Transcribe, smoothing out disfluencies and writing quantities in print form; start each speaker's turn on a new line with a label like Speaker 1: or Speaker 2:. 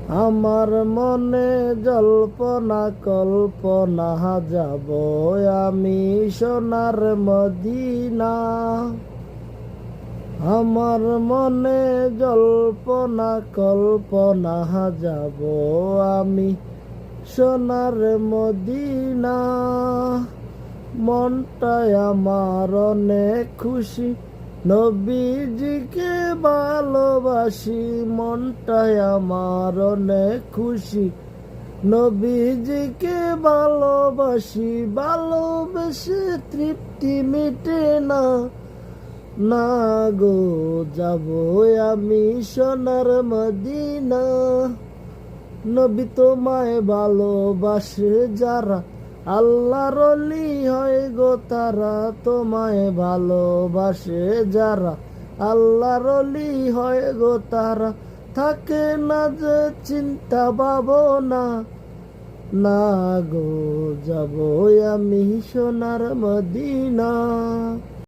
Speaker 1: আমার মনে জল্পনা কল্পনা যাব আমি সোনার মদিনা। আমার মনে জল্পনা কল্পনা যাব আমি সোনার মদিনা। মনটায় আমার অনেক খুশি, নবীজিকে ভালোবাসি। মনটায় আমার অনেক খুশি, নবীজিকে ভালোবাসি। ভালোবেসে তৃপ্তি মিটে না, না গো যাব আমি সোনার মদিনা। নবী তোমায় ভালোবাসে যারা, আল্লাহর ওলি হয় গো তারা। তোমায় ভালোবাসে যারা, আল্লাহর ওলি হয় গো তারা। থাকে না যে চিন্তা ভাবনা, না গো যাব আমি সোনার মদিনা।